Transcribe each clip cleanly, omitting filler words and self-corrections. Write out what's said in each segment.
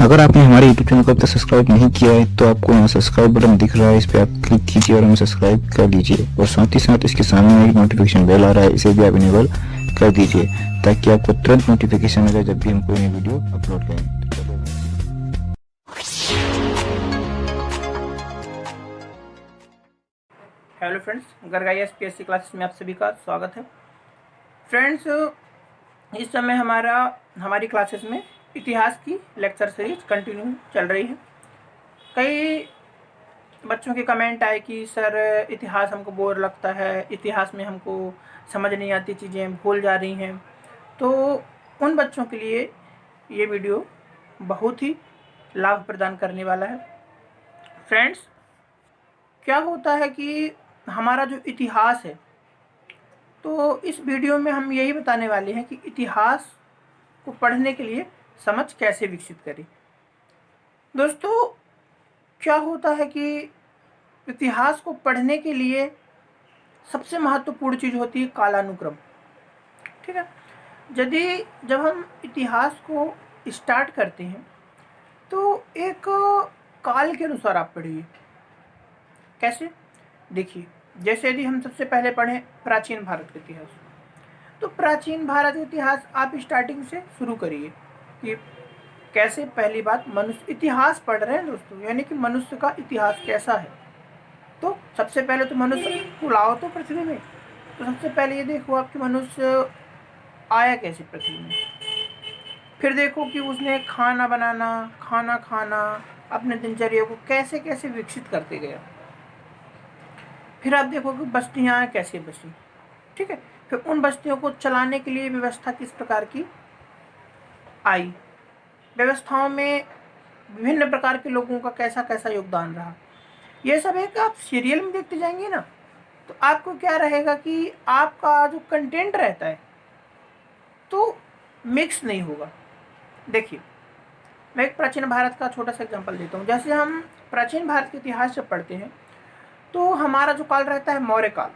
अगर आपने हमारे YouTube चैनल को अब तक सब्सक्राइब नहीं किया है तो आपको यहाँ सब्सक्राइब बटन दिख रहा है, इस पर आप क्लिक कीजिए और हमें सब्सक्राइब कर लीजिए। और साथ ही साथ इसके सामने एक नोटिफिकेशन बेल आ रहा है, इसे भी आप इनेबल कर दीजिए ताकि आपको तुरंत नोटिफिकेशन मिले जब भी हम कोई नई वीडियो अपलोड करें। हेलो फ्रेंड्स, गरगाई एसपीएससी क्लासेस में आप सभी का स्वागत है। फ्रेंड्स, इस समय हमारी क्लासेस में इतिहास की लेक्चर सीरीज कंटिन्यू चल रही है। कई बच्चों के कमेंट आए कि सर इतिहास हमको बोर लगता है, इतिहास में हमको समझ नहीं आती, चीज़ें भूल जा रही हैं। तो उन बच्चों के लिए ये वीडियो बहुत ही लाभ प्रदान करने वाला है। फ्रेंड्स, क्या होता है कि हमारा जो इतिहास है, तो इस वीडियो में हम यही बताने वाले हैं कि इतिहास को पढ़ने के लिए समझ कैसे विकसित करें। दोस्तों, क्या होता है कि इतिहास को पढ़ने के लिए सबसे महत्वपूर्ण चीज़ होती है कालानुक्रम। ठीक है, जब हम इतिहास को स्टार्ट करते हैं तो एक काल के अनुसार आप पढ़िए। कैसे? देखिए, जैसे यदि हम सबसे पहले पढ़ें प्राचीन भारत का इतिहास, तो प्राचीन भारत का इतिहास आप स्टार्टिंग से शुरू करिए कि कैसे। पहली बात, मनुष्य इतिहास पढ़ रहे हैं दोस्तों, यानी कि मनुष्य का इतिहास कैसा है। तो सबसे पहले तो मनुष्य को लाओ तो पृथ्वी में। तो सबसे पहले ये देखो आपकी मनुष्य आया कैसे पृथ्वी में। फिर देखो कि उसने खाना बनाना, खाना खाना, अपने दिनचर्या को कैसे कैसे विकसित करते गया। फिर आप देखो कि बस्तियाँ कैसे बसी। ठीक है, फिर उन बस्तियों को चलाने के लिए व्यवस्था किस प्रकार की आई, व्यवस्थाओं में विभिन्न प्रकार के लोगों का कैसा कैसा योगदान रहा। ये सब एक आप सीरियल में देखते जाएंगे ना, तो आपको क्या रहेगा कि आपका जो कंटेंट रहता है तो मिक्स नहीं होगा। देखिए, मैं एक प्राचीन भारत का छोटा सा एग्जांपल देता हूँ। जैसे हम प्राचीन भारत के इतिहास जब पढ़ते हैं तो हमारा जो काल रहता है मौर्य काल।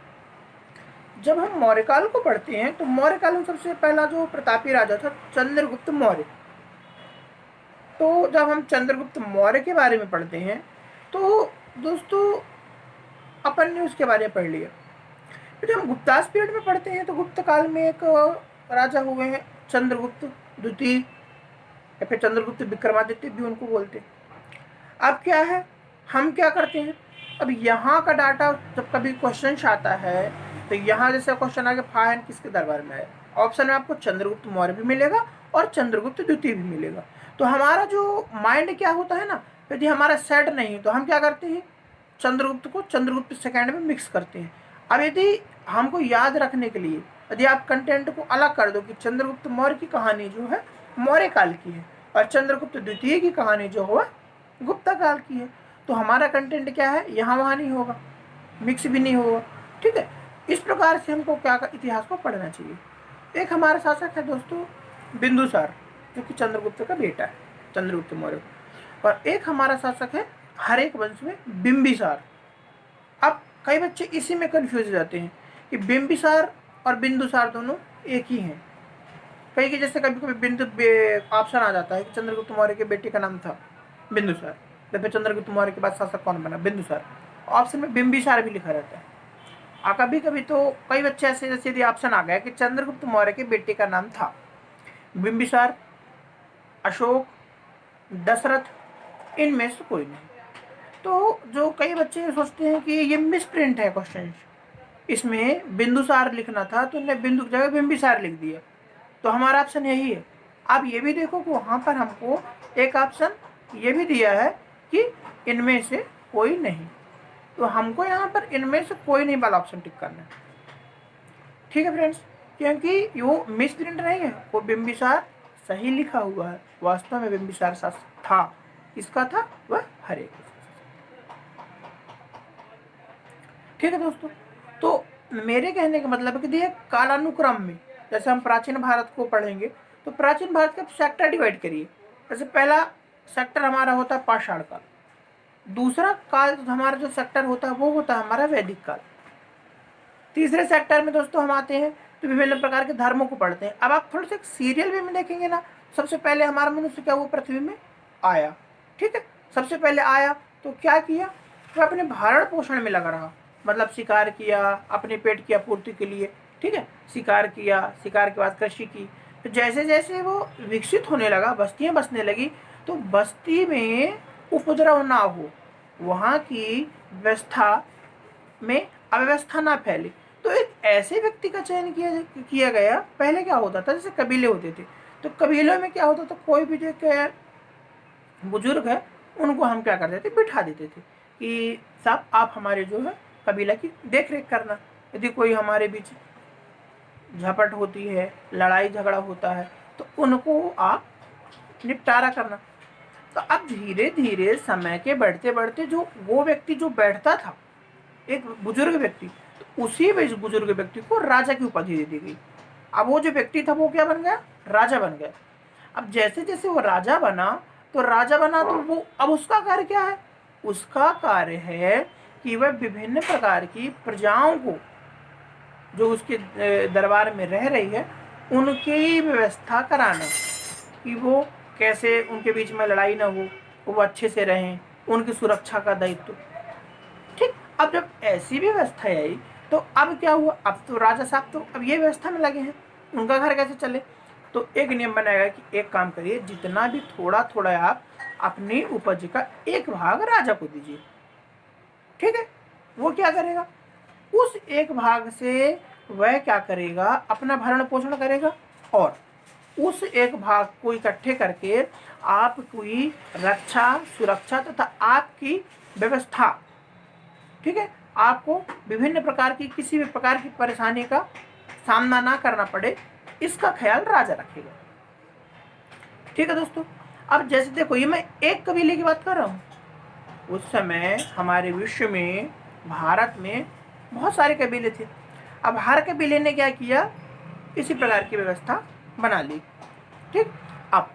जब हम मौर्य काल को पढ़ते हैं तो मौर्य काल में सबसे पहला जो प्रतापी राजा था चंद्रगुप्त मौर्य। तो जब हम चंद्रगुप्त मौर्य के बारे में पढ़ते हैं तो दोस्तों अपन ने उसके बारे में पढ़ लिया। फिर जब हम गुप्तास पीरियड में पढ़ते हैं तो गुप्त काल में एक राजा हुए हैं चंद्रगुप्त द्वितीय, या फिर चंद्रगुप्त विक्रमादित्य भी उनको बोलते हैं। अब क्या है, हम क्या करते हैं, अब यहाँ का डाटा जब कभी क्वेश्चन आता है तो यहाँ जैसे क्वेश्चन आगे फाइन किसके दरबार में है, ऑप्शन में आपको चंद्रगुप्त मौर्य भी मिलेगा और चंद्रगुप्त द्वितीय भी मिलेगा। तो हमारा जो माइंड क्या होता है ना, यदि हमारा सेट नहीं तो हम क्या करते हैं, चंद्रगुप्त को चंद्रगुप्त सेकेंड में मिक्स करते हैं। अब यदि हमको याद रखने के लिए यदि आप कंटेंट को अलग कर दो कि चंद्रगुप्त मौर्य की कहानी जो है मौर्य काल की है और चंद्रगुप्त द्वितीय की कहानी जो हुआ गुप्ता काल की है, तो हमारा कंटेंट क्या है, यहाँ वहाँ नहीं होगा, मिक्स भी नहीं होगा। ठीक है, इस प्रकार से हमको क्या इतिहास को पढ़ना चाहिए। एक हमारा शासक है दोस्तों बिंदुसार, जो कि चंद्रगुप्त का बेटा है, चंद्रगुप्त मौर्य। और एक हमारा शासक है हरेक वंश में बिंबिसार। अब कई बच्चे इसी में कंफ्यूज हो जाते हैं कि बिंबिसार और बिंदुसार दोनों एक ही हैं। कई के जैसे कभी कभी बिंदु ऑप्शन आ जाता है कि चंद्रगुप्त मौर्य के बेटे का नाम था बिंदुसार, तो फिर चंद्रगुप्त मौर्य के बाद शासक कौन बना, बिंदुसार। ऑप्शन में बिंबिसार भी लिखा रहता है। कभी कभी तो कई बच्चे ऐसे, जैसे यदि ऑप्शन आ गया कि चंद्रगुप्त मौर्य के बेटे का नाम था बिंबिसार, अशोक, दशरथ, इनमें से कोई नहीं। तो जो कई बच्चे सोचते हैं कि ये मिस प्रिंट है क्वेश्चन, इसमें बिंदुसार लिखना था तो उन्होंने बिंदु की जगह बिंबिसार लिख दिया। तो हमारा ऑप्शन यही है। आप ये भी देखो कि वहाँ पर हमको एक ऑप्शन ये भी दिया है कि इनमें से कोई नहीं, तो हमको यहाँ पर इनमें से कोई नहीं वाला ऑप्शन टिक करना है। ठीक है फ्रेंड्स, क्योंकि वो मिस प्रिंट नहीं है, वो बिंबिसार सही लिखा हुआ है। वास्तव में बिंबिसार शासक था, किसका था, वह हरे। ठीक है दोस्तों, तो मेरे कहने का मतलब है कि देखिए कालानुक्रम में जैसे हम प्राचीन भारत को पढ़ेंगे तो प्राचीन भारत का सेक्टर डिवाइड करिए। जैसे पहला सेक्टर हमारा होता है पाषाण काल, दूसरा काल हमारा जो सेक्टर होता है वो होता है हमारा वैदिक काल, तीसरे सेक्टर में दोस्तों हम आते हैं तो विभिन्न प्रकार के धर्मों को पढ़ते हैं। अब आप थोड़े से सीरियल वे में देखेंगे ना, सबसे पहले हमारा मनुष्य क्या हुआ, पृथ्वी में आया। ठीक है, सबसे पहले आया तो क्या किया, वह अपने भरण पोषण में लगा रहा, मतलब शिकार किया अपने पेट की आपूर्ति के लिए। ठीक है, शिकार किया, शिकार के बाद कृषि की। तो जैसे जैसे वो विकसित होने लगा, बस्तियां बसने लगी, तो बस्ती में उपद्रव ना हो, वहाँ की व्यवस्था में अव्यवस्था ना फैले, तो एक ऐसे व्यक्ति का चयन किया गया। पहले क्या होता था, जैसे कबीले होते थे, तो कबीलों में क्या होता था, कोई भी जो बुजुर्ग है उनको हम क्या करते थे, बिठा देते थे कि साहब आप हमारे जो है कबीला की देख रेख करना। यदि कोई हमारे बीच झपट होती है, लड़ाई झगड़ा होता है, तो उनको आप निपटारा करना। तो अब धीरे धीरे समय के बढ़ते बढ़ते जो वो व्यक्ति जो बैठता था, एक बुजुर्ग व्यक्ति, तो उसी बुजुर्ग व्यक्ति को राजा की उपाधि दे दी गई। अब वो जो व्यक्ति था वो क्या बन गया, राजा बन गया। अब जैसे जैसे वो राजा बना, तो वो अब उसका कार्य क्या है, उसका कार्य है कि वह विभिन्न प्रकार की प्रजाओं को जो उसके दरबार में रह रही है उनकी व्यवस्था कराना, कि वो कैसे उनके बीच में लड़ाई ना हो, वो अच्छे से रहें, उनकी सुरक्षा का दायित्व। ठीक, अब जब ऐसी व्यवस्था आई तो अब क्या हुआ, अब तो राजा साहब तो अब ये व्यवस्था में लगे हैं, उनका घर कैसे चले। तो एक नियम बनाएगा कि एक काम करिए, जितना भी थोड़ा थोड़ा आप अपनी उपज का एक भाग राजा को दीजिए। ठीक है, वो क्या करेगा, उस एक भाग से वह क्या करेगा, अपना भरण पोषण करेगा, और उस एक भाग को इकट्ठे करके आपकी रक्षा सुरक्षा तथा आपकी व्यवस्था, ठीक है, आपको विभिन्न प्रकार की किसी भी प्रकार की परेशानी का सामना ना करना पड़े, इसका ख्याल राजा रखेगा। ठीक है दोस्तों, अब जैसे देखो ये मैं एक कबीले की बात कर रहा हूँ, उस समय हमारे विश्व में भारत में बहुत सारे कबीले थे। अब हर कबीले ने क्या किया, इसी प्रकार की व्यवस्था बना ली। ठीक, अब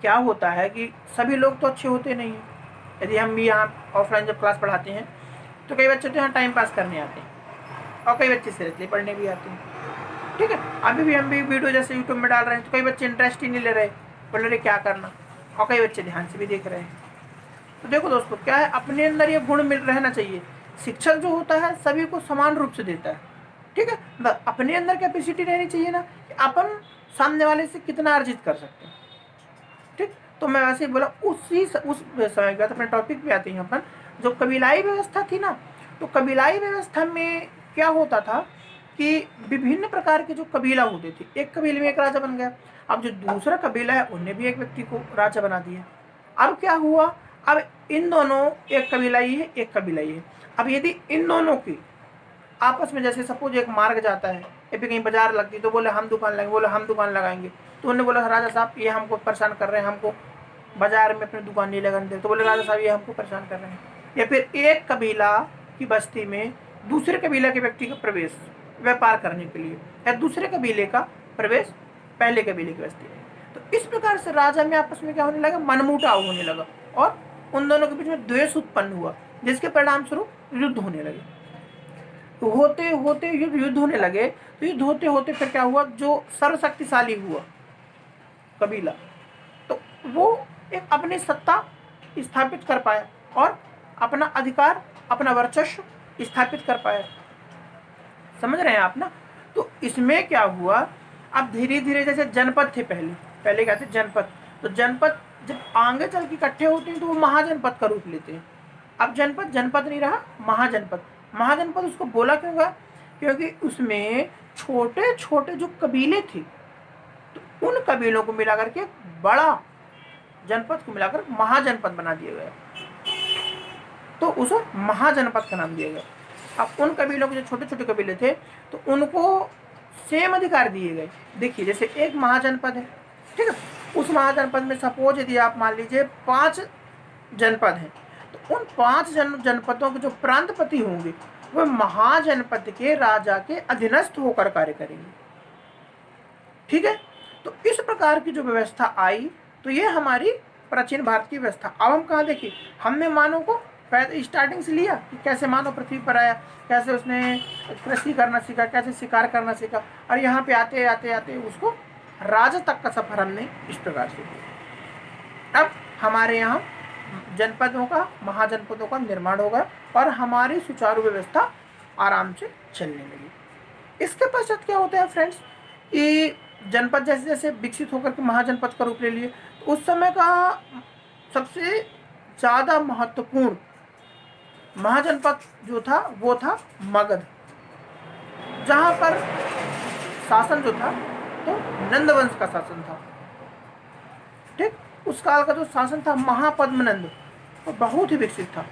क्या होता है कि सभी लोग तो अच्छे होते नहीं हैं। यदि हम भी यहाँ ऑफलाइन जब क्लास पढ़ाते हैं तो कई बच्चे तो यहाँ टाइम पास करने आते हैं और कई बच्चे सीरियसली पढ़ने भी आते हैं। ठीक है, अभी भी हम भी वीडियो जैसे यूट्यूब में डाल रहे हैं तो कई बच्चे इंटरेस्ट ही नहीं ले रहे, बोल रहे क्या करना, और कई बच्चे ध्यान से भी देख रहे हैं। तो देखो दोस्तों, क्या है, अपने अंदर ये गुण मिल रहना चाहिए। शिक्षक जो होता है सभी को समान रूप से देता है। ठीक है, अपने अंदर कैपेसिटी रहनी चाहिए ना, कि अपन सामने वाले से कितना अर्जित कर सकते हैं। ठीक, तो मैं वैसे ही बोला उस समय के बाद अपने टॉपिक पे आते हैं अपन, जो कबीलाई व्यवस्था थी ना, तो कबीलाई व्यवस्था में क्या होता था कि विभिन्न प्रकार के जो कबीला होते थे, एक कबीले में एक राजा बन गया। अब जो दूसरा कबीला है उन्हें भी एक व्यक्ति को राजा बना दिया। अब क्या हुआ, अब इन दोनों, एक कबीलाई है एक कबीलाई है, अब यदि इन दोनों की आपस में, जैसे सपोज एक मार्ग जाता है या फिर कहीं बाजार लगती, तो बोले हम दुकान लगाएंगे, बोले हम दुकान लगाएंगे, तो उन्होंने बोला राजा साहब ये हमको परेशान कर रहे हैं, हमको बाजार में अपनी दुकान नहीं लगाने दे, तो बोले राजा साहब ये हमको परेशान कर रहे हैं। या फिर एक कबीला की बस्ती में दूसरे कबीला के व्यक्ति का प्रवेश व्यापार करने के लिए, या दूसरे कबीले का प्रवेश पहले कबीले की बस्ती में, तो इस प्रकार से राजा में आपस में क्या होने लगा, मनमुटाव होने लगा, और उन दोनों के बीच में द्वेष उत्पन्न हुआ, जिसके परिणाम स्वरूप युद्ध होने लगे। तो होते होते युद्ध होने लगे, तो युद्ध होते होते फिर क्या हुआ, जो सर्वशक्तिशाली हुआ कबीला, तो वो एक अपनी सत्ता स्थापित कर पाया और अपना अधिकार, अपना वर्चस्व स्थापित कर पाया। समझ रहे हैं आप ना। तो इसमें क्या हुआ, अब धीरे धीरे, जैसे जनपद थे पहले क्या थे, जनपद, तो जनपद जब आगे चल के इकट्ठे होते हैं तो वो महाजनपद का रूप लेते हैं। अब जनपद जनपद नहीं रहा, महाजनपद। महाजनपद उसको बोला क्यों गया, क्योंकि उसमें छोटे छोटे जो कबीले थे, तो उन कबीलों को मिलाकर के बड़ा जनपद को मिलाकर महाजनपद बना दिया गया, तो उसे महाजनपद का नाम दिया गया। अब उन कबीलों के जो छोटे छोटे कबीले थे तो उनको सेम अधिकार दिए गए। देखिए जैसे एक महाजनपद है, ठीक है, उस महाजनपद में सपोज यदि आप मान लीजिए 5 जनपद हैं, तो उन 5 जनपदों के जो प्रांतपति होंगे वह महाजनपद के राजा के अधीनस्थ होकर कार्य करेंगे। ठीक है, तो इस प्रकार की जो व्यवस्था आई, तो ये हमारी प्राचीन भारत की व्यवस्था। अब हम कहाँ देखिए, हमने मानव को स्टार्टिंग से लिया कि कैसे मानव पृथ्वी पर आया, कैसे उसने कृषि करना सीखा, कैसे शिकार करना सीखा, और यहाँ पे आते आते आते उसको राजा तक का सफर हमने इस प्रकार से किया। अब हमारे यहाँ जनपदों का, महाजनपदों का निर्माण होगा और हमारी सुचारू व्यवस्था आराम से चलने लगी। इसके पश्चात क्या होता है फ्रेंड्स, कि जनपद जैसे जैसे विकसित होकर के महाजनपद का रूप ले लिए, तो उस समय का सबसे ज़्यादा महत्वपूर्ण महाजनपद जो था वो था मगध, जहाँ पर शासन जो था तो नंद वंश का शासन था। ठीक, उस काल का जो शासन था महापद्मनंद, वो बहुत ही विकसित था,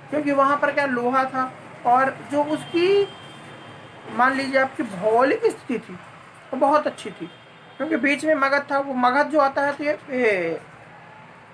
क्योंकि वहाँ पर क्या लोहा था, और जो उसकी मान लीजिए आपकी भौगोलिक स्थिति थी वो बहुत अच्छी थी, क्योंकि बीच में मगध था। वो मगध जो आता है तो ये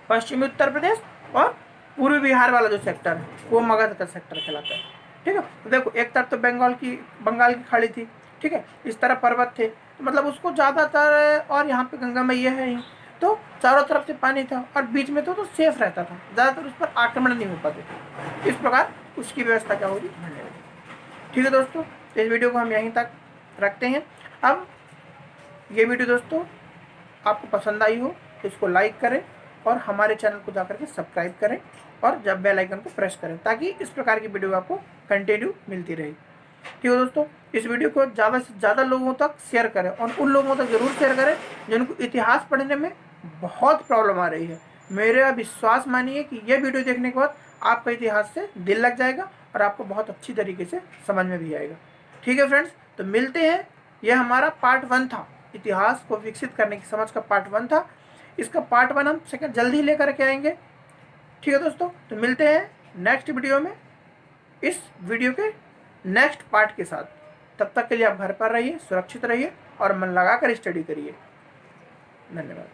पश्चिमी उत्तर प्रदेश और पूर्वी बिहार वाला जो सेक्टर है वो मगध का सेक्टर कहलाता है। ठीक है, तो देखो एक तरफ तो बंगाल की खाड़ी थी, ठीक है, इस तरफ पर्वत थे, तो मतलब उसको ज़्यादातर, और यहाँ पे गंगा मैया है ही, तो चारों तरफ से पानी था और बीच में तो सेफ रहता था, ज़्यादातर उस पर आक्रमण नहीं हो पाते थे। इस प्रकार उसकी व्यवस्था क्या होगी, बढ़ने लगी। ठीक है दोस्तों, तो इस वीडियो को हम यहीं तक रखते हैं। अब ये वीडियो दोस्तों आपको पसंद आई हो तो इसको लाइक करें और हमारे चैनल को जाकर के सब्सक्राइब करें और जब बेल आइकन को प्रेस करें, ताकि इस प्रकार की वीडियो आपको कंटिन्यू मिलती रहे। ठीक है दोस्तों, इस वीडियो को ज़्यादा से ज़्यादा लोगों तक शेयर करें और उन लोगों तक ज़रूर शेयर करें जिनको इतिहास पढ़ने में बहुत प्रॉब्लम आ रही है। मेरा विश्वास मानिए कि यह वीडियो देखने के बाद आपका इतिहास से दिल लग जाएगा और आपको बहुत अच्छी तरीके से समझ में भी आएगा। ठीक है फ्रेंड्स, तो मिलते हैं। यह हमारा पार्ट 1 था, इतिहास को विकसित करने की समझ का पार्ट 1 था। इसका पार्ट 2 हम सेकंड जल्दी ही लेकर के आएंगे। ठीक है दोस्तों, तो मिलते हैं नेक्स्ट वीडियो में इस वीडियो के नेक्स्ट पार्ट के साथ। तब तक के लिए आप घर पर रहिए, सुरक्षित रहिए और मन लगाकर स्टडी करिए। धन्यवाद।